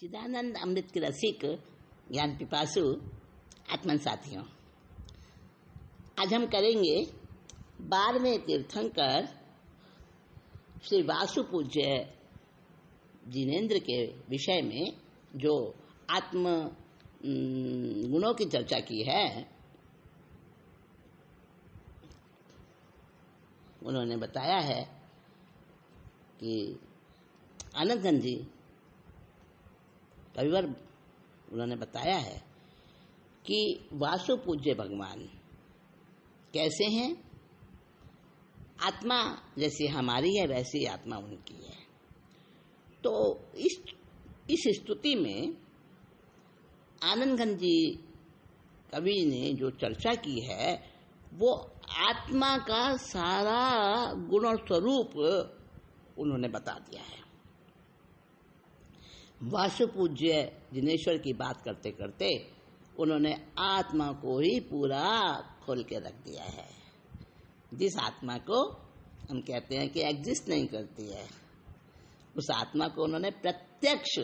चिदानंद अमृत के रसिक ज्ञान पिपासु आत्मन साथियों, आज हम करेंगे 12वें तीर्थंकर श्री वासु पूज्य जिनेन्द्र के विषय में जो आत्म गुणों की चर्चा की है। उन्होंने बताया है कि आनंदगंज जी कविवर उन्होंने बताया है कि वासु पूज्य भगवान कैसे हैं। आत्मा जैसी हमारी है वैसी आत्मा उनकी है। तो इस स्तुति में आनंदगंज जी कवि ने जो चर्चा की है वो आत्मा का सारा गुण और स्वरूप उन्होंने बता दिया है। वासु पूज्य जिनेश्वर की बात करते करते उन्होंने आत्मा को ही पूरा खोल के रख दिया है। जिस आत्मा को हम कहते हैं कि एग्जिस्ट नहीं करती है, उस आत्मा को उन्होंने प्रत्यक्ष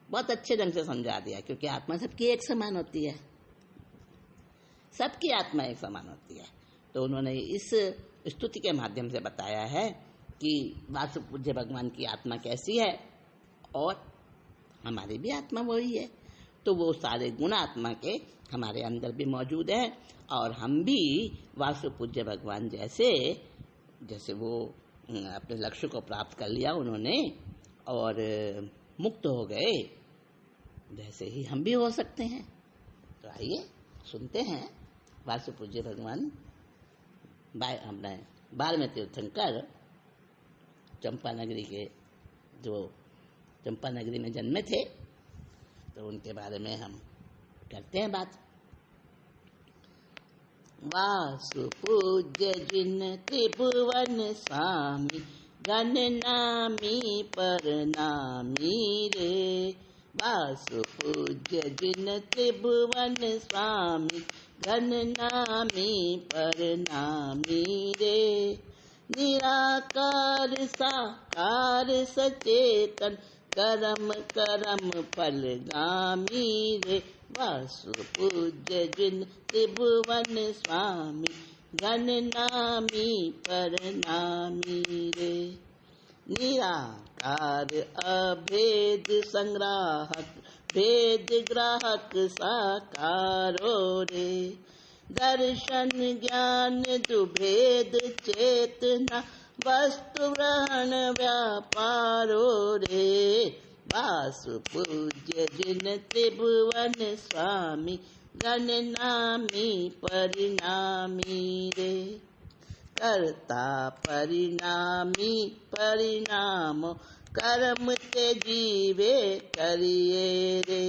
बहुत अच्छे ढंग से समझा दिया, क्योंकि आत्मा सबकी एक समान होती है, सबकी आत्मा एक समान होती है। तो उन्होंने इस स्तुति के माध्यम से बताया है कि वासु पूज्य भगवान की आत्मा कैसी है और हमारी भी आत्मा वही है। तो वो सारे गुण आत्मा के हमारे अंदर भी मौजूद हैं और हम भी वासु पूज्य भगवान जैसे वो अपने लक्ष्य को प्राप्त कर लिया उन्होंने और मुक्त हो गए, जैसे ही हम भी हो सकते हैं। तो आइए सुनते हैं वासु पूज्य भगवान अपने 12वें तीर्थंकर चंपा नगरी के जो चंपा नगरी में जन्मे थे, तो उनके बारे में हम करते हैं बात। वासु पूज्य जिन त्रिभुवन स्वामी गण नामी परनामी रे। वासु पूज्य जिन त्रिभुवन स्वामी गण नामी परनामी रे। निराकार साकार सचेतन करम करम फलगामी रे। वासु पूज्य जिन त्रिभुवन स्वामी गण नामी परनामी रे। निराकार अभेद संग्राहक भेद ग्राहक साकारो रे। दर्शन ज्ञान दुभेद चेतना वस्तु ग्रहण व्यापारो रे। वासु पूज्य जिन त्रिभुवन स्वामी गण नामी परिणामी रे। कर्ता परिणामी परिणामो कर्म ते जीवे करिए रे।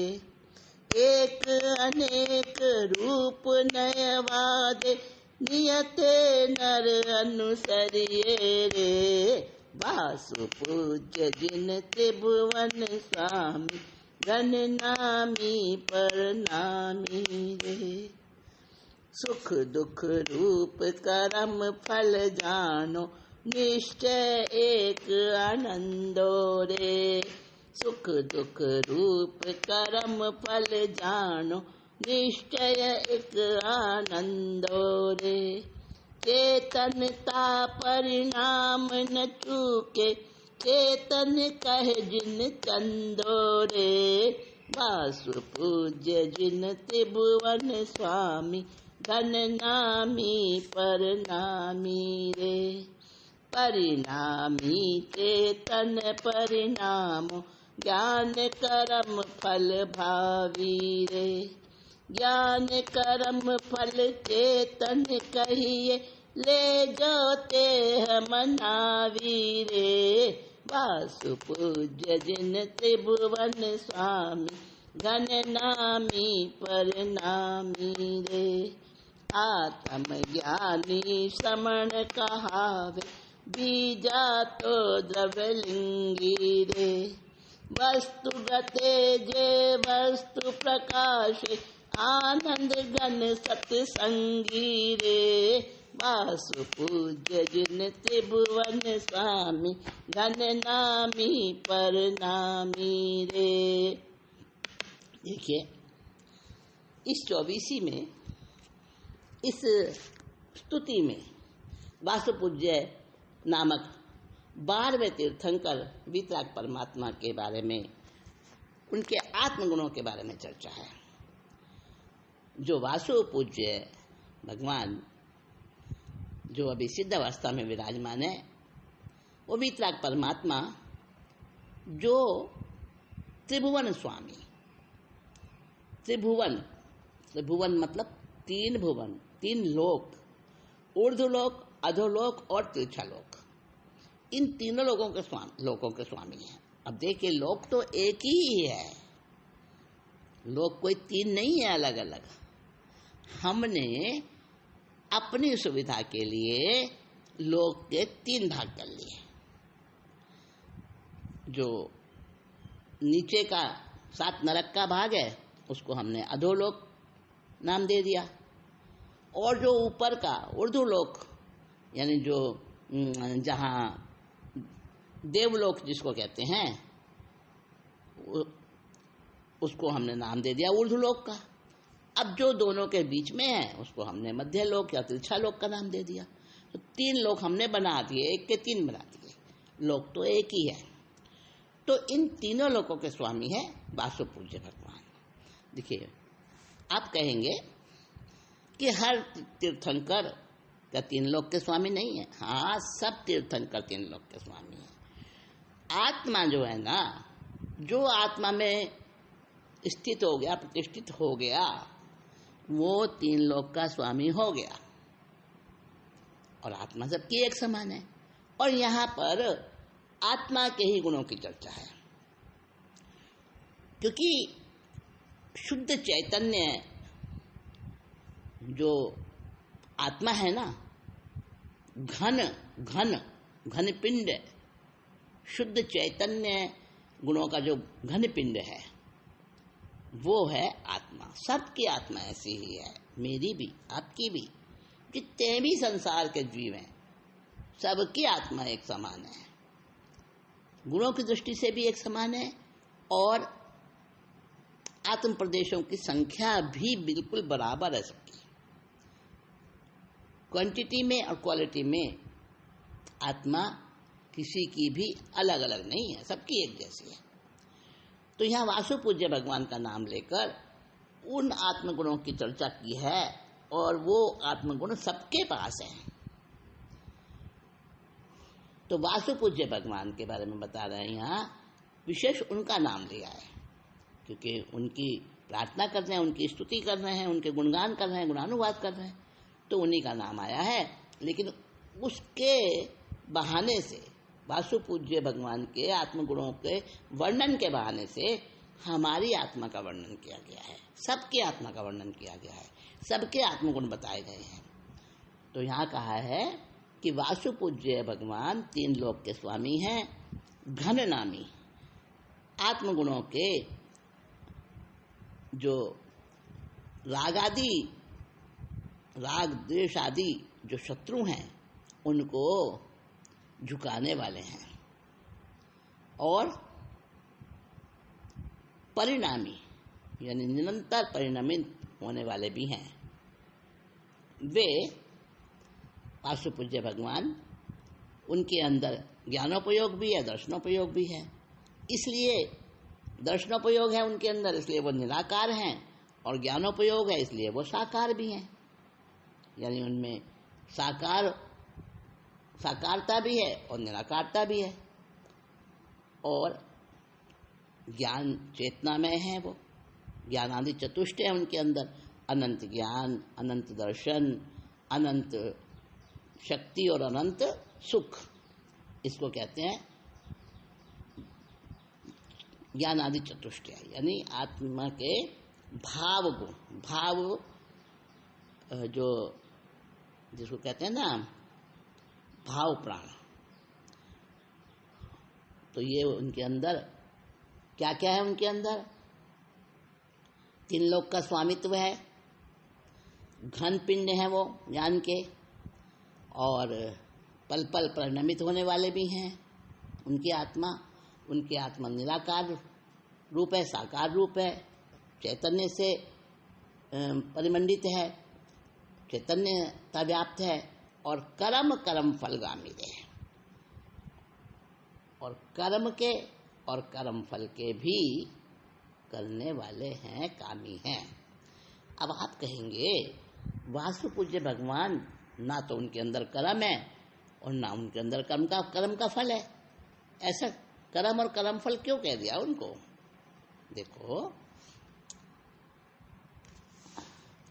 एक अनेक रूप नयवादे नियते नर अनुसरिये रे। वासु पूज्य जिन त्रिभुवन स्वामी गण नामी परनामी रे। सुख दुख रूप कर्म फल जानो निश्चय एक आनंदो रे। सुख दुख रूप कर्म फल जानो निश्चय एक आनंदो रे। चेतनता परिणाम न चूके चेतन कह जिन चंदो रे। वासु पूज्य जिन त्रिभुवन स्वामी गण नामी परनामी रे। परिणामी चेतन परिणामो ज्ञान कर्म फल भावी रे। ज्ञान कर्म फल चेतन कहिए ले जो ते मनावी रे। वासु पूज्य जिन त्रिभुवन स्वामी गण नामी परनामी रे। आत्म ज्ञानी श्रमण कहावे बीजा तो द्रव्यलिंगी रे। वस्तु गते जे वस्तु प्रकाश आनंद घन सत्संगी रे। वासु पूज्य जिन त्रिभुवन स्वामी, घन नामी पर नामी रे। देखिए इस 24 में, इस स्तुति में वासु पूज्य नामक 12वें तीर्थंकर वीतराग परमात्मा के बारे में, उनके आत्मगुणों के बारे में चर्चा है। जो वासु पूज्य भगवान जो अभी सिद्ध अवस्था में विराजमान है, वो वीतराग परमात्मा जो त्रिभुवन स्वामी, त्रिभुवन मतलब 3 भुवन, 3 लोक, ऊर्ध्वलोक, अधोलोक और त्रिछालोक, इन तीनों लोकों के स्वामी हैं। अब देखिए लोक तो एक ही है, लोक कोई 3 नहीं है अलग अलग। हमने अपनी सुविधा के लिए लोक के 3 भाग कर लिए। जो नीचे का 7 नरक का भाग है उसको हमने अधोलोक नाम दे दिया, और जो ऊपर का ऊर्ध्वलोक यानी जो जहाँ देवलोक जिसको कहते हैं, उसको हमने नाम दे दिया ऊर्ध्वलोक का। अब जो दोनों के बीच में है उसको हमने मध्यलोक या त्रिछालोक का नाम दे दिया। तो 3 लोक हमने बना दिए, एक के 3 बना दिए, लोक तो एक ही है। तो इन तीनों लोकों के स्वामी है वासु पूज्य भगवान। देखिए आप कहेंगे कि हर तीर्थंकर क्या 3 लोक के स्वामी नहीं है? हाँ, सब तीर्थंकर 3 लोक के स्वामी है। आत्मा जो है ना, जो आत्मा में स्थित हो गया, प्रतिष्ठित हो गया, वो 3 लोक का स्वामी हो गया। और आत्मा सबकी एक समान है। और यहाँ पर आत्मा के ही गुणों की चर्चा है, क्योंकि शुद्ध चैतन्य जो आत्मा है ना, घन पिंड, शुद्ध चैतन्य गुणों का जो घन पिंड है वो है आत्मा। सबकी आत्मा ऐसी ही है, मेरी भी, आपकी भी, जितने भी संसार के जीव हैं सबकी आत्मा एक समान है, गुणों की दृष्टि से भी एक समान है, और आत्म प्रदेशों की संख्या भी बिल्कुल बराबर है सबकी। क्वांटिटी में और क्वालिटी में आत्मा किसी की भी अलग अलग नहीं है, सबकी एक जैसी है। तो यहाँ वासु पूज्य भगवान का नाम लेकर उन आत्मगुणों की चर्चा की है, और वो आत्मगुण सबके पास हैं। तो वासु पूज्य भगवान के बारे में बता रहे हैं, यहाँ विशेष उनका नाम लिया है, क्योंकि उनकी प्रार्थना कर रहे हैं, उनकी स्तुति कर रहे हैं, उनके गुणगान कर रहे हैं, गुणानुवाद कर रहे हैं, तो उन्हीं का नाम आया है। लेकिन उसके बहाने से, वासु पूज्य भगवान के आत्मगुणों के वर्णन के बहाने से हमारी आत्मा का वर्णन किया गया है, सबके आत्मा का वर्णन किया गया है, सबके आत्मगुण बताए गए हैं। तो यहाँ कहा है कि वासु पूज्य भगवान 3 लोक के स्वामी हैं, घन नामी, आत्मगुणों के जो राग द्वेष आदि जो शत्रु हैं उनको झुकाने वाले हैं, और परिणामी यानी निरंतर परिणमित होने वाले भी हैं। वे वासु पूज्य भगवान, उनके अंदर ज्ञानोपयोग भी है, दर्शनोपयोग भी है। इसलिए दर्शनोपयोग है उनके अंदर, इसलिए वो निराकार हैं, और ज्ञानोपयोग है इसलिए वो साकार भी हैं। यानी उनमें साकारता भी है और निराकारता भी है, और ज्ञान चेतनामय है, वो ज्ञानादि चतुष्टय है उनके अंदर, अनंत ज्ञान, अनंत दर्शन, अनंत शक्ति और अनंत सुख, इसको कहते हैं ज्ञानादि चतुष्टय। यानी आत्मा के भाव गुण, भाव जो जिसको कहते हैं ना भाव प्राण, तो ये उनके अंदर क्या क्या है? उनके अंदर 3 लोक का स्वामित्व है, घन पिंड है वो ज्ञान के, और पल पल परिणमित होने वाले भी हैं उनकी आत्मा निराकार रूप है, साकार रूप है, चैतन्य से परिमंडित है, चैतन्यता व्याप्त है और कर्म फलगामी है। और कर्म फल के भी करने वाले हैं, कामी हैं। अब आप कहेंगे वासु पूज्य भगवान ना तो उनके अंदर कर्म है और ना उनके अंदर कर्म का फल है, ऐसा कर्म और कर्म फल क्यों कह दिया उनको? देखो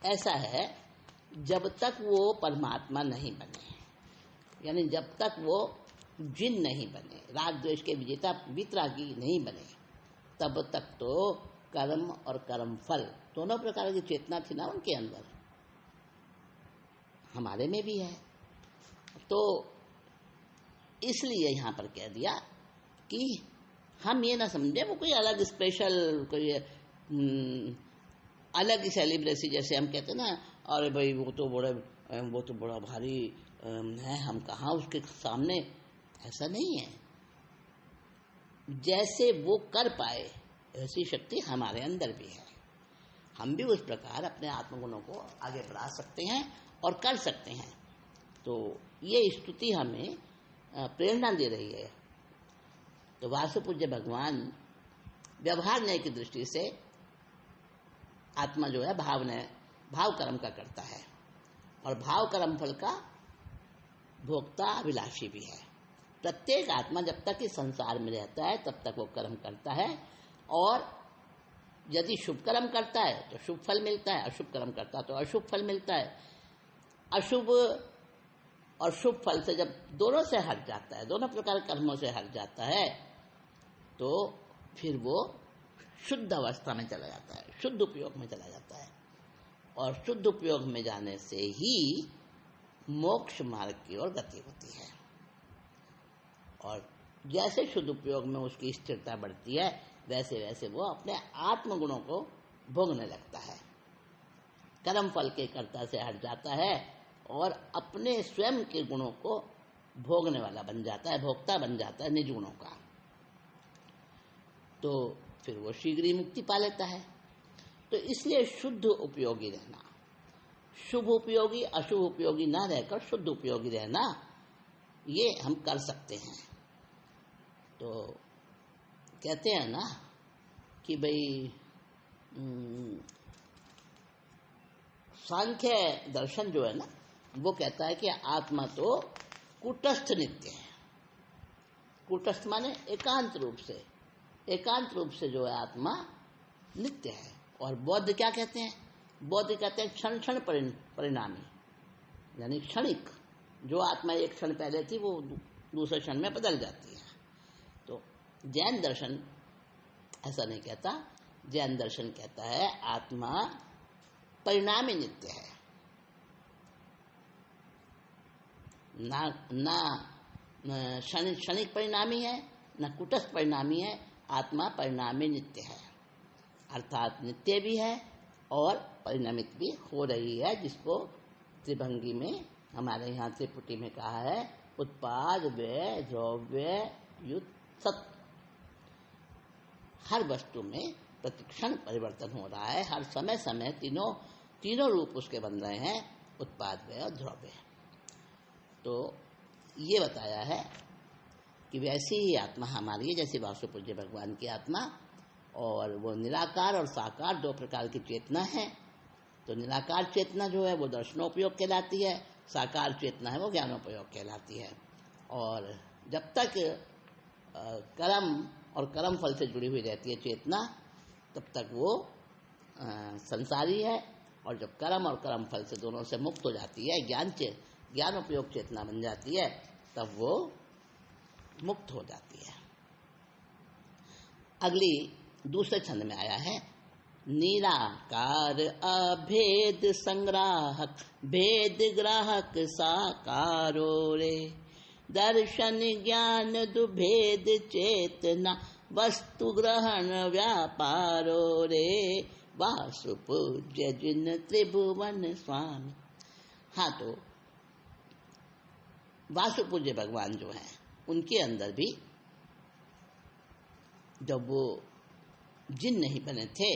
ऐसा है, जब तक वो परमात्मा नहीं बने, यानी जब तक वो जिन नहीं बने, राग द्वेष के विजेता वितरागी नहीं बने, तब तक तो कर्म और कर्म फल दोनों प्रकार की चेतना थी ना उनके अंदर, हमारे में भी है। तो इसलिए यहाँ पर कह दिया कि हम ये ना समझे वो कोई अलग स्पेशल, कोई अलग ही सेलिब्रेसी, जैसे हम कहते हैं ना, अरे भाई वो तो बड़ा भारी है, हम कहाँ उसके सामने, ऐसा नहीं है। जैसे वो कर पाए ऐसी शक्ति हमारे अंदर भी है, हम भी उस प्रकार अपने आत्मगुणों को आगे बढ़ा सकते हैं और कर सकते हैं। तो ये स्तुति हमें प्रेरणा दे रही है। तो वासुपूज्य भगवान व्यवहार न्याय की दृष्टि से आत्मा जो है भाव कर्म का करता है और भाव कर्म फल का भोक्ता अभिलाषी भी है। प्रत्येक आत्मा जब तक इस संसार में रहता है तब तक वो कर्म करता है, और यदि शुभ कर्म करता है तो शुभ फल मिलता है, अशुभ कर्म करता है तो अशुभ फल मिलता है। अशुभ और शुभ फल से जब दोनों से हट जाता है, दोनों प्रकार कर्मों से हट जाता है, तो फिर वो शुद्ध अवस्था में चला जाता है, शुद्ध उपयोग में चला जाता है। और शुद्ध उपयोग में जाने से ही मोक्ष मार्ग की ओर गति होती है। और जैसे शुद्ध उपयोग में उसकी स्थिरता बढ़ती है, वैसे वैसे वो अपने आत्मगुणों को भोगने लगता है, कर्म फल के कर्ता से हट जाता है और अपने स्वयं के गुणों को भोगने वाला बन जाता है, भोक्ता बन जाता है निज गुणों का। तो फिर वो शीघ्र ही मुक्ति पा लेता है। तो इसलिए शुद्ध उपयोगी रहना, शुभ उपयोगी अशुभ उपयोगी ना रहकर शुद्ध उपयोगी रहना, ये हम कर सकते हैं। तो कहते हैं ना कि भाई सांख्य दर्शन जो है ना, वो कहता है कि आत्मा तो कूटस्थ नित्य है। कूटस्थ माने एकांत रूप से जो है आत्मा नित्य है। और बौद्ध क्या कहते हैं? बौद्ध कहते हैं क्षण क्षण परिणामी, यानी क्षणिक। जो आत्मा एक क्षण पहले थी वो दूसरे क्षण में बदल जाती है। तो जैन दर्शन ऐसा नहीं कहता। जैन दर्शन कहता है आत्मा परिणामी नित्य है, ना क्षणिक परिणामी है, न कुटस्थ परिणामी है। आत्मा परिणामी नित्य है, अर्थात नित्य भी है और परिणामित भी हो रही है, जिसको त्रिभंगी में हमारे यहाँ त्रिपुटी में कहा है उत्पाद व्यय द्रव्य युत सत। हर वस्तु में प्रतिक्षण परिवर्तन हो रहा है, हर समय समय तीनों रूप उसके बन रहे हैं, उत्पाद व्यय और द्रव्य। तो ये बताया है कि वैसी ही आत्मा हमारी है जैसे वासुपूज्य भगवान की आत्मा, और वो निराकार और साकार दो प्रकार की चेतना है। तो निराकार चेतना जो है वो दर्शनोपयोग कहलाती है, साकार चेतना है वो ज्ञानोपयोग कहलाती है। और जब तक कर्म और कर्म फल से जुड़ी हुई रहती है चेतना, तब तक वो संसारी है, और जब कर्म और कर्म फल से दोनों से मुक्त हो जाती है, ज्ञान उपयोग चेतना बन जाती है, तब वो मुक्त हो जाती है। अगली दूसरे छंद में आया है निराकार अभेद संग्राहक भेद ग्राहक साकारो रे, दर्शन ज्ञान दुभेद चेतना वस्तु ग्रहण व्यापारो रे, वासु पूज्य जिन त्रिभुवन स्वामी। हाँ, तो वासुपूज्य भगवान जो हैं उनके अंदर भी जब वो जिन नहीं बने थे,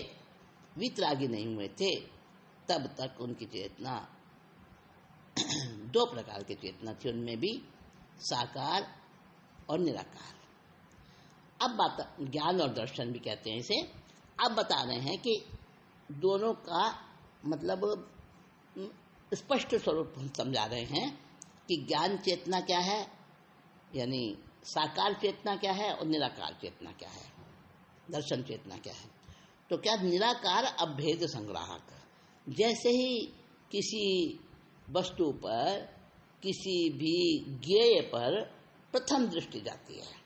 वितरागी नहीं हुए थे, तब तक उनकी चेतना दो प्रकार की चेतना थी, उनमें भी साकार और निराकार। अब बात ज्ञान और दर्शन भी कहते हैं इसे। अब बता रहे हैं कि दोनों का मतलब स्पष्ट स्वरूप हम समझा रहे हैं कि ज्ञान चेतना क्या है, यानी साकार चेतना क्या है और निराकार चेतना क्या है, दर्शन चेतना क्या है। तो क्या निराकार अभेद संग्राहक, जैसे ही किसी वस्तु पर, किसी भी ज्ञेय पर प्रथम दृष्टि जाती है,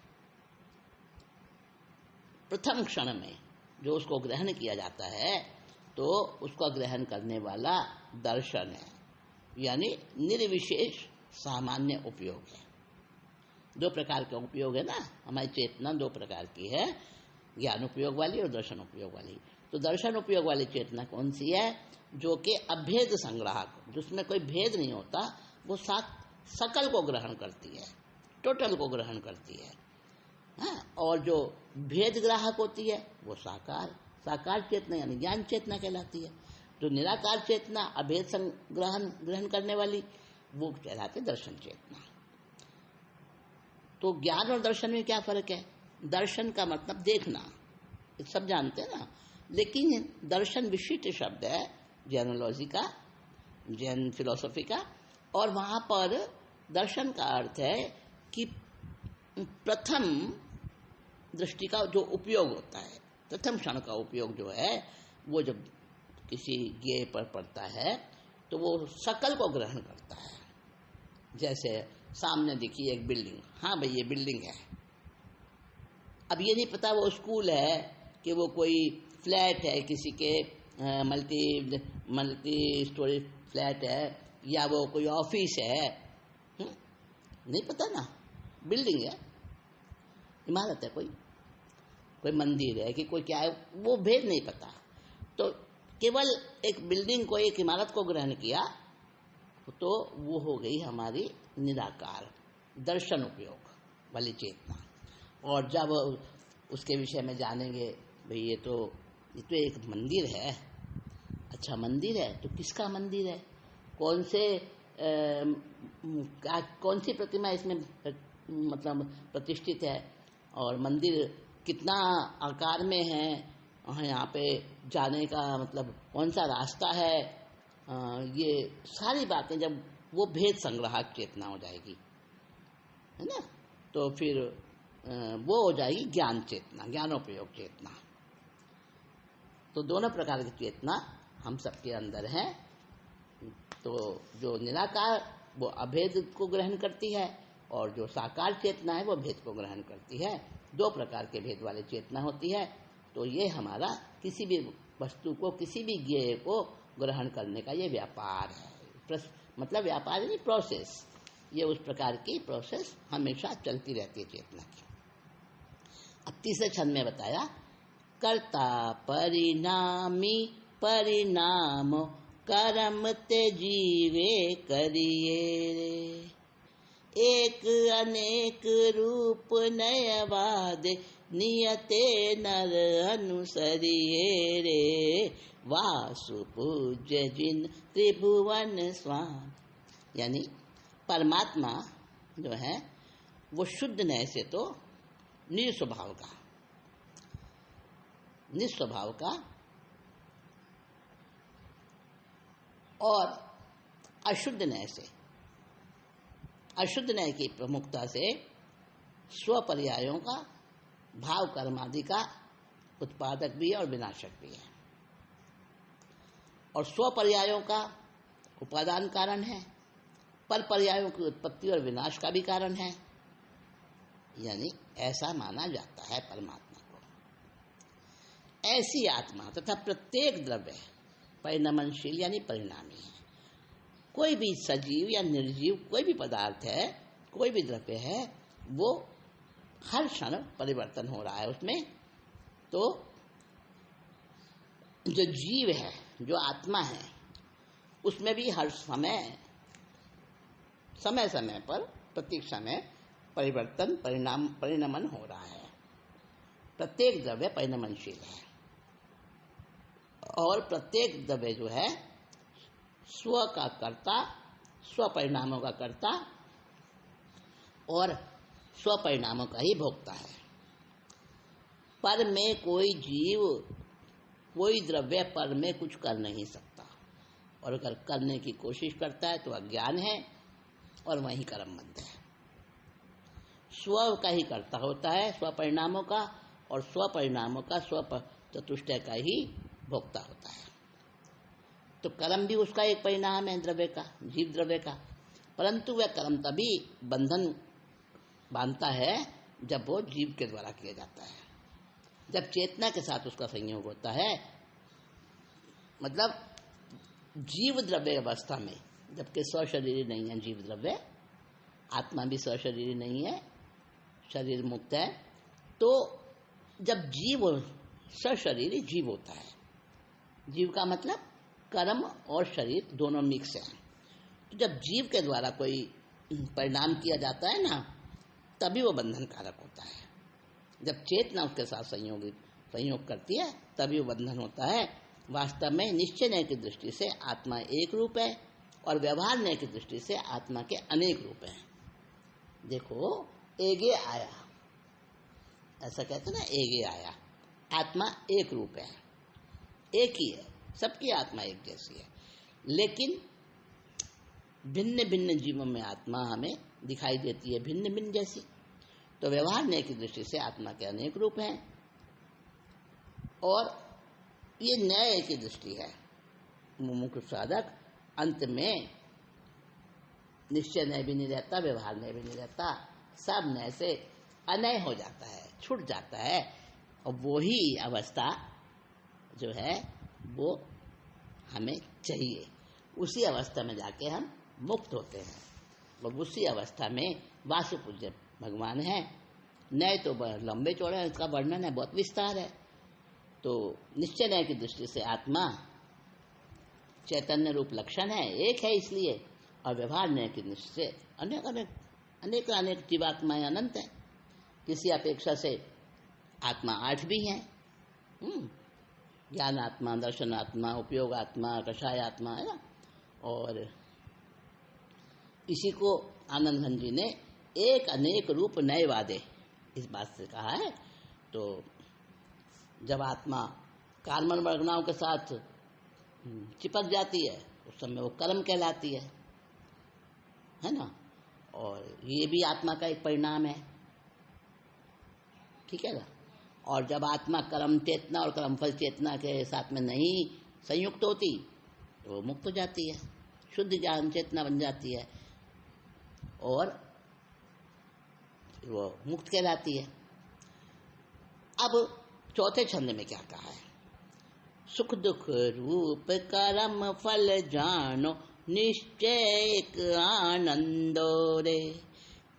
प्रथम क्षण में जो उसको ग्रहण किया जाता है, तो उसका ग्रहण करने वाला दर्शन है, यानी निर्विशेष सामान्य उपयोग है। दो प्रकार का उपयोग है ना, हमारी चेतना दो प्रकार की है, ज्ञान उपयोग वाली और दर्शन उपयोग वाली। तो दर्शन उपयोग वाली चेतना कौन सी है? जो कि अभेद संग्राहक, जिसमें कोई भेद नहीं होता, वो सकल को ग्रहण करती है, टोटल को ग्रहण करती है। हाँ, और जो भेद ग्राहक होती है वो साकार चेतना यानी ज्ञान चेतना कहलाती है। जो निराकार चेतना अभेद ग्रहण करने वाली, वो कहलाती है दर्शन चेतना। तो ज्ञान और दर्शन में क्या फर्क है? दर्शन का मतलब देखना, सब जानते हैं ना, लेकिन दर्शन विशिष्ट शब्द है जैनोलॉजी का, जैन फिलॉसफी का, और वहाँ पर दर्शन का अर्थ है कि प्रथम दृष्टि का जो उपयोग होता है, प्रथम क्षण का उपयोग जो है, वो जब किसी ज्ञेय पर पड़ता है तो वो सकल को ग्रहण करता है। जैसे सामने दिखी एक बिल्डिंग, हाँ भाई ये बिल्डिंग है, अब ये नहीं पता वो स्कूल है कि वो कोई फ्लैट है, किसी के मल्टी स्टोरी फ्लैट है, या वो कोई ऑफिस है, नहीं पता ना, बिल्डिंग है, इमारत है, कोई मंदिर है कि कोई क्या है, वो भेद नहीं पता। तो केवल एक बिल्डिंग को, एक इमारत को ग्रहण किया तो वो हो गई हमारी निराकार दर्शन उपयोग वाली चेतना। और जब उसके विषय में जानेंगे, भाई ये तो एक मंदिर है, अच्छा मंदिर है तो किसका मंदिर है, कौन सी प्रतिमा इसमें मतलब प्रतिष्ठित है, और मंदिर कितना आकार में है, यहाँ पे जाने का मतलब कौन सा रास्ता है, ये सारी बातें जब वो भेद संग्राहक चेतना हो जाएगी, है ना, तो फिर वो हो जाएगी ज्ञान चेतना, ज्ञानोपयोग चेतना। तो दोनों प्रकार की चेतना हम सबके अंदर है। तो जो निराकार वो अभेद को ग्रहण करती है, और जो साकार चेतना है वो भेद को ग्रहण करती है। दो प्रकार के भेद वाली चेतना होती है। तो ये हमारा किसी भी वस्तु को, किसी भी ज्ञेय को ग्रहण करने का ये व्यापार है, मतलब व्यापार नहीं, प्रोसेस। ये उस प्रकार की प्रोसेस हमेशा चलती रहती है चेतना की। अब तीसरे छंद में बताया, कर्ता परिणामी परिणाम कर्म ते जीवे करिए रे, एक अनेक रूप नयवाद नियते नर अनुसरिए रे, वासु पूज्य जिन त्रिभुवन स्वामी। यानी परमात्मा जो है वो शुद्ध नय से तो निस्वभाव का और अशुद्ध नय से, अशुद्ध नय की प्रमुखता से स्वपर्यायों का, भाव कर्म आदि का उत्पादक भी है और विनाशक भी है, और स्वपर्यायों का उपादान कारण है, पर पर्यायों की उत्पत्ति और विनाश का भी कारण है। यानी ऐसा माना जाता है परमात्मा को। ऐसी आत्मा तथा प्रत्येक द्रव्य परिणमनशील यानी परिणामी है। कोई भी सजीव या निर्जीव कोई भी पदार्थ है, कोई भी द्रव्य है, वो हर क्षण परिवर्तन हो रहा है उसमें। तो जो जीव है, जो आत्मा है, उसमें भी हर समय समय पर प्रत्येक समय परिवर्तन परिणमन हो रहा है। प्रत्येक द्रव्य परिणमनशील है और प्रत्येक द्रव्य जो है स्व का कर्ता, स्व परिणामों का कर्ता और स्व परिणामों का ही भोगता है। पर में कोई जीव, कोई द्रव्य पर में कुछ कर नहीं सकता, और अगर करने की कोशिश करता है तो अज्ञान है और वही कर्मबंध है। स्व का ही कर्ता होता है स्व परिणामों का, और स्व परिणामों का स्व चतुष्टय का ही भोक्ता होता है। तो कर्म भी उसका एक परिणाम है द्रव्य का, जीव द्रव्य का, परंतु वह कर्म तभी बंधन बांधता है जब वो जीव के द्वारा किया जाता है। जब चेतना के साथ उसका संयोग होता है, मतलब जीव द्रव्य अवस्था में, जबकि स्वशरीरी नहीं है जीव द्रव्य, आत्मा भी स्वशरीरी नहीं है, शरीर मुक्त है, तो जब जीव सशरीरी जीव होता है, जीव का मतलब कर्म और शरीर दोनों मिक्स है, तो जब जीव के द्वारा कोई परिणाम किया जाता है ना, तभी वो बंधन कारक होता है। जब चेतना उसके साथ संयोग करती है तभी वो बंधन होता है। वास्तव में निश्चय न्याय की दृष्टि से आत्मा एक रूप है और व्यवहार न्याय की दृष्टि से आत्मा के अनेक रूप हैं। देखो, एगे आया, ऐसा कहते ना, एगे आया, आत्मा एक रूप है, एक ही है, सबकी आत्मा एक जैसी है, लेकिन भिन्न भिन्न जीवों में आत्मा हमें दिखाई देती है भिन्न भिन्न जैसी। तो व्यवहार न्याय की दृष्टि से आत्मा के अनेक रूप हैं, और ये न्याय की दृष्टि है। मुमुक्षु साधक अंत में निश्चय न्याय भी नहीं रहता, व्यवहार न्याय भी नहीं रहता, सब न्याय से अनय हो जाता है, छूट जाता है, और वो ही अवस्था जो है वो हमें चाहिए। उसी अवस्था में जाके हम मुक्त होते हैं, और उसी अवस्था में वासुपूज्य भगवान है। न्याय तो लंबे चौड़े इसका वर्णन है, बहुत विस्तार है। तो निश्चय न्याय की दृष्टि से आत्मा चैतन्य रूप लक्षण है, एक है इसलिए, और व्यवहार न्याय की दृष्टि से अनेक अनेक जीवात्माएं अनंत है। किसी अपेक्षा से आत्मा 8 भी हैं, ज्ञान आत्मा, दर्शन आत्मा, उपयोग आत्मा, कषाय आत्मा, है ना। और इसी को आनंद घन जी ने एक अनेक रूप नए वादे इस बात से कहा है। तो जब आत्मा कार्मन वर्गनाओं के साथ चिपक जाती है उस समय वो कर्म कहलाती है ना, और ये भी आत्मा का एक परिणाम है, ठीक है ना। और जब आत्मा कर्म चेतना और कर्मफल चेतना के साथ में नहीं संयुक्त होती तो वो मुक्त हो जाती है, शुद्ध ज्ञान चेतना बन जाती है और वो मुक्त कहलाती है। अब चौथे छंद में क्या कहा है? सुख दुख रूप कर्म फल जानो निश्चय आनंदो रे,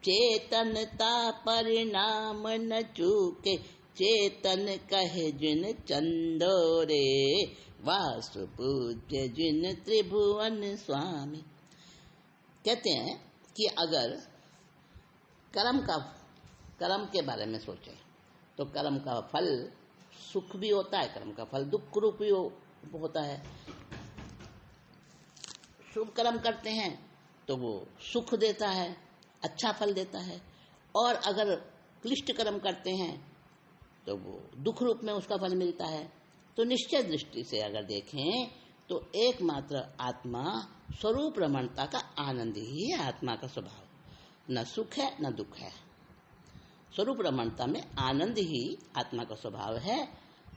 चेतनता परिणाम न चूके चेतन कहे जिन चंदो रे, वासु पूज्य जिन त्रिभुवन स्वामी। कहते हैं कि अगर कर्म के बारे में सोचें तो कर्म का फल सुख भी होता है, कर्म का फल दुख रूप भी होता है। शुभ कर्म करते हैं तो वो सुख देता है, अच्छा फल देता है, और अगर क्लिष्ट कर्म करते हैं तो वो दुख रूप में उसका फल मिलता है। तो निश्चय दृष्टि से अगर देखें तो एकमात्र आत्मा स्वरूप रमणता का आनंद ही है आत्मा का स्वभाव, न सुख है न दुख है। स्वरूप रमणता में आनंद ही आत्मा का स्वभाव है,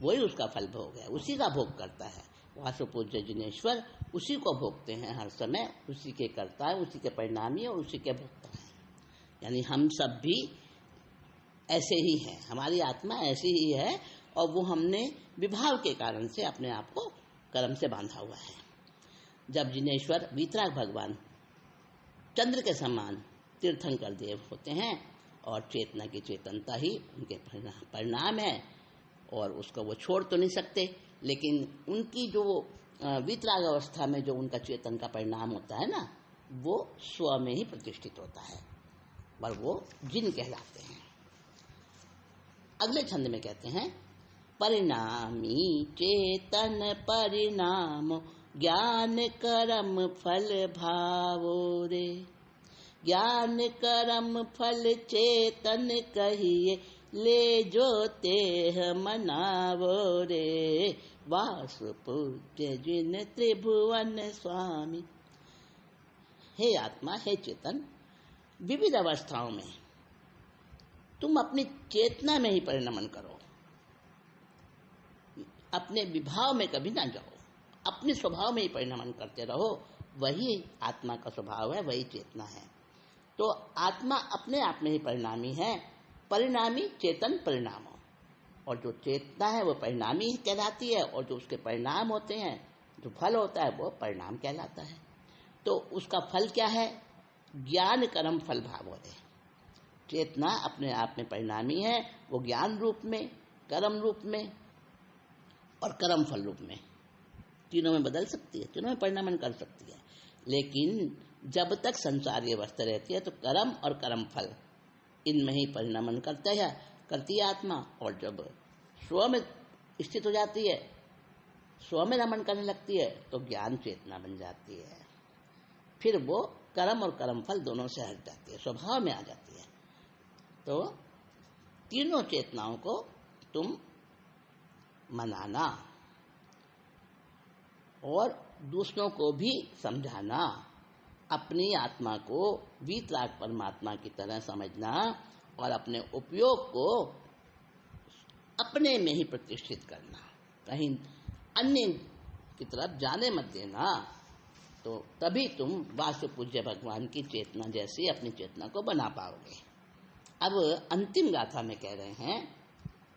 वही उसका फल भोग है, उसी का भोग करता है। वासु पूज्य जिनेश्वर उसी को भोगते हैं हर समय, उसी के करता है, उसी के परिणामी और उसी के भोगता है। यानी हम सब भी ऐसे ही हैं, हमारी आत्मा ऐसी ही है, और वो हमने विभाव के कारण से अपने आप को कर्म से बांधा हुआ है। जब जिनेश्वर वीतराग भगवान चंद्र के समान तीर्थंकर देव होते हैं और चेतना की चेतनता ही उनके परिणाम है, और उसको वो छोड़ तो नहीं सकते, लेकिन उनकी जो वीतराग अवस्था में जो उनका चेतन का परिणाम होता है ना, वो स्व में ही प्रतिष्ठित होता है। और वो जिन कहलाते हैं। अगले छंद में कहते हैं, परिणामी चेतन परिणाम ज्ञान कर्म फल भावो रे। ज्ञान कर्म फल चेतन कहिए, ले जो तेह मनावो रे। वास पूज्य जिन त्रिभुवन स्वामी। हे आत्मा, हे चेतन, विविध अवस्थाओं में तुम अपनी चेतना में ही परिणमन करो, अपने विभाव में कभी ना जाओ, अपने स्वभाव में ही परिणमन करते रहो। वही आत्मा का स्वभाव है, वही चेतना है। तो आत्मा अपने आप में ही परिणामी है, परिणामी चेतन परिणाम। और जो चेतना है वो परिणामी कहलाती है, और जो उसके परिणाम होते हैं, जो फल होता है, वो परिणाम कहलाता है। तो उसका फल क्या है? ज्ञान कर्म फल भाव होते हैं। चेतना अपने आप में परिणामी है, वो ज्ञान रूप में, कर्म रूप में और कर्म फल रूप में, तीनों में बदल सकती है, तीनों में परिणामन कर सकती है। लेकिन जब तक संसार ये अवस्था रहती है तो कर्म और कर्म फल इनमें ही परिणामन करती है आत्मा। और जब स्व में स्थित हो जाती है, स्व में रमन करने लगती है, तो ज्ञान चेतना बन जाती है। फिर वो कर्म और कर्म फल दोनों से हट जाती है, स्वभाव में आ जाती है। तो तीनों चेतनाओं को तुम मनाना और दूसरों को भी समझाना, अपनी आत्मा को वीतराग परमात्मा की तरह समझना और अपने उपयोग को अपने में ही प्रतिष्ठित करना, कहीं अन्य की तरफ जाने मत देना। तो तभी तुम वासु पूज्य भगवान की चेतना जैसी अपनी चेतना को बना पाओगे। अब अंतिम गाथा में कह रहे हैं,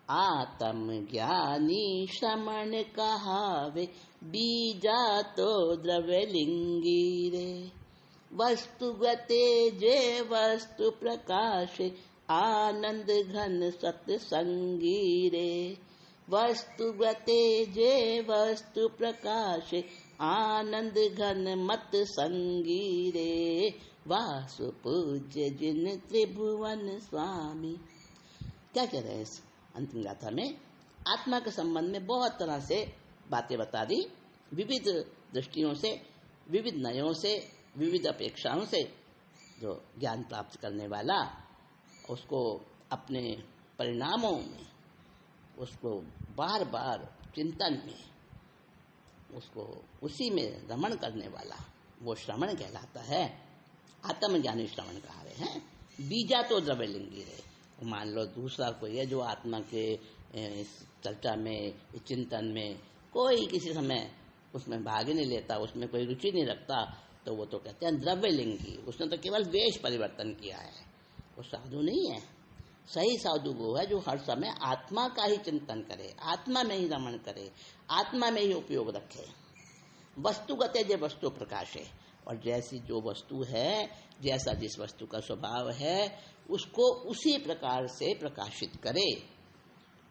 आत्म ज्ञानी श्रमण कहावे, बीजा तो द्रव्य लिंगी रे। वस्तु गते जे वस्तु प्रकाश, आनंद घन सत्संगी रे। वस्तु गते जे वस्तु प्रकाश, आनंद घन मत संगी रे। वासु पूज्य जिन त्रिभुवन स्वामी। क्या कह रहे हैं इस अंतिम गाथा में? आत्मा के संबंध में बहुत तरह से बातें बता दी, विविध दृष्टियों से, विविध नयों से, विविध अपेक्षाओं से। जो ज्ञान प्राप्त करने वाला उसको अपने परिणामों में, उसको बार बार चिंतन में, उसको उसी में रमण करने वाला, वो श्रवण कहलाता है। आत्मज्ञानी श्रवण कहा रहे हैं। बीजा तो द्रव्य लिंगी रहे। मान लो दूसरा कोई है जो आत्मा के इस चर्चा में, इस चिंतन में कोई किसी समय उसमें भाग ही नहीं लेता, उसमें कोई रुचि नहीं रखता, तो वो तो कहते हैं द्रव्य लिंगी। उसने तो केवल वेश परिवर्तन किया है, वो साधु नहीं है। सही साधु वो है जो हर समय आत्मा का ही चिंतन करे, आत्मा में ही रमण करे, आत्मा में ही उपयोग रखे। वस्तुगत जे वस्तु प्रकाशे। और जैसी जो वस्तु है, जैसा जिस वस्तु का स्वभाव है, उसको उसी प्रकार से प्रकाशित करे,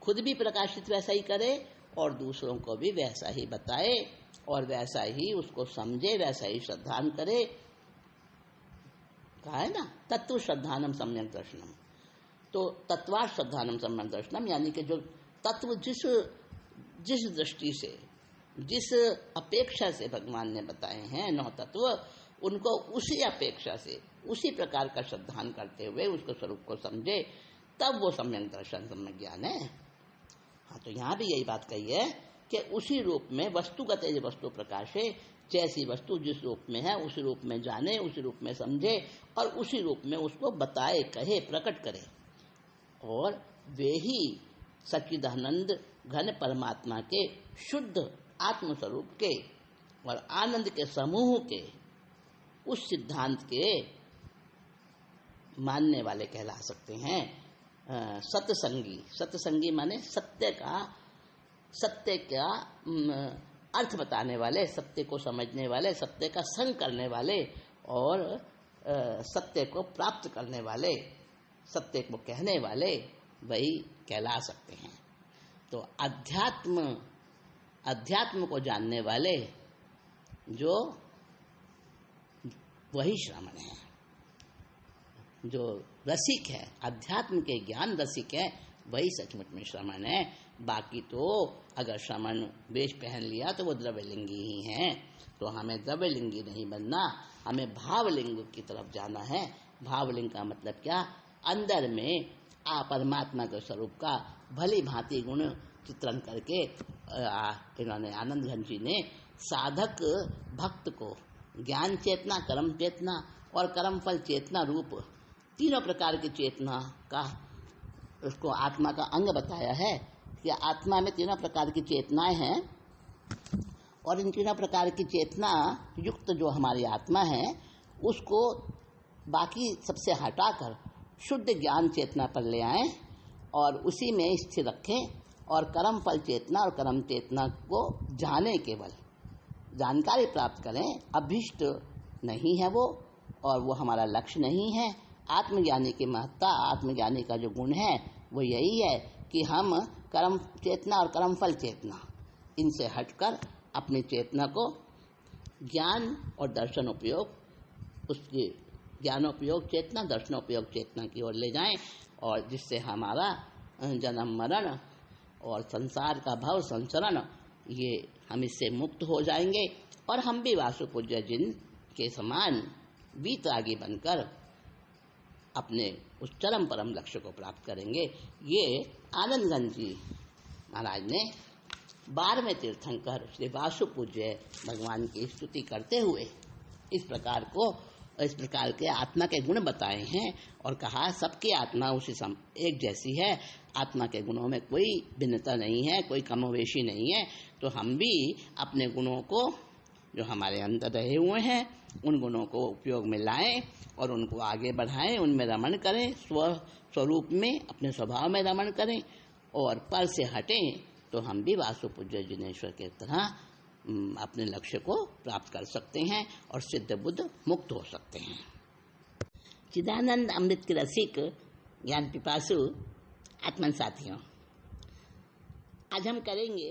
खुद भी प्रकाशित वैसा ही करे और दूसरों को भी वैसा ही बताए और वैसा ही उसको समझे, वैसा ही श्रद्धान करे। कहा है ना, तत्व श्रद्धानम सम्यक दर्शनम। तो तत्वा श्रद्धानम सम्यक दर्शनम, यानी कि जो तत्व जिस दृष्टि से, जिस अपेक्षा से भगवान ने बताए हैं 9 तत्व, उनको उसी अपेक्षा से, उसी प्रकार का श्रद्धान करते हुए उसको स्वरूप को समझे, तब वो सम्यक दर्शन, सम्यक ज्ञान है। हाँ, तो यहाँ भी यही बात कही है कि उसी रूप में वस्तुगत वस्तु प्रकाशे, जैसी वस्तु जिस रूप में है उसी रूप में जाने, उसी रूप में समझे और उसी रूप में उसको बताए, कहे, प्रकट करे। और वे ही सच्चिदानंद घन परमात्मा के शुद्ध आत्मस्वरूप के और आनंद के समूह के उस सिद्धांत के मानने वाले कहला सकते हैं। सत्संगी, सत्संगी माने सत्य का अर्थ बताने वाले, सत्य को समझने वाले, सत्य का संग करने वाले और सत्य को प्राप्त करने वाले, सत्य को कहने वाले, वही कहला सकते हैं। तो अध्यात्म को जानने वाले जो वही श्रमण है। जो रसिक है, अध्यात्म के ज्ञान रसिक है, वही सचमुच में श्रमण है। बाकी तो अगर श्रमण वेश पहन लिया तो वो द्रव्यलिंगी ही है। तो हमें द्रव्यलिंगी नहीं बनना, हमें भावलिंग की तरफ जाना है। भावलिंग का मतलब क्या? अंदर में परमात्मा के स्वरूप का भली भांति गुण चित्रण करके इन्होंने आनंद घन जी ने साधक भक्त को ज्ञान चेतना, कर्म चेतना और कर्म फल चेतना रूप तीनों प्रकार की चेतना का उसको आत्मा का अंग बताया है कि आत्मा में तीनों प्रकार की चेतनाएं हैं और इन तीनों प्रकार की चेतना युक्त जो हमारी आत्मा है उसको बाकी सबसे हटाकर शुद्ध ज्ञान चेतना पर ले आएं और उसी में स्थिर रखें और कर्म फल चेतना और कर्म चेतना को जाने, केवल जानकारी प्राप्त करें। अभीष्ट नहीं है वो और वो हमारा लक्ष्य नहीं है। आत्मज्ञानी की महत्ता, आत्मज्ञानी का जो गुण है वो यही है कि हम कर्म चेतना और कर्म फल चेतना इनसे हटकर अपनी चेतना को ज्ञान और दर्शन उपयोग, उसके ज्ञानोपयोग चेतना, दर्शनोपयोग चेतना की ओर ले जाएं और जिससे हमारा जन्म मरण और संसार का भव संचरण ये हम इससे मुक्त हो जाएंगे और हम भी वासुपूज्य जिन के समान वीतरागी बनकर अपने उस चरम परम लक्ष्य को प्राप्त करेंगे। ये आनंदगंज जी महाराज ने 12वें तीर्थंकर श्री वासुपूज्य भगवान की स्तुति करते हुए इस प्रकार के आत्मा के गुण बताए हैं और कहा सबकी आत्मा उसी एक जैसी है, आत्मा के गुणों में कोई भिन्नता नहीं है, कोई कमोवेशी नहीं है। तो हम भी अपने गुणों को जो हमारे अंदर रहे हुए हैं उन गुणों को उपयोग में लाएं और उनको आगे बढ़ाएं, उनमें रमण करें, स्वरूप में अपने स्वभाव में रमण करें और पर से हटें तो हम भी वासुपूज्य जिनेश्वर के तरह अपने लक्ष्य को प्राप्त कर सकते हैं और सिद्ध बुद्ध मुक्त हो सकते हैं। चिदानंद अमृत के रसिक ज्ञान पिपासु आत्मन साथियों, आज हम करेंगे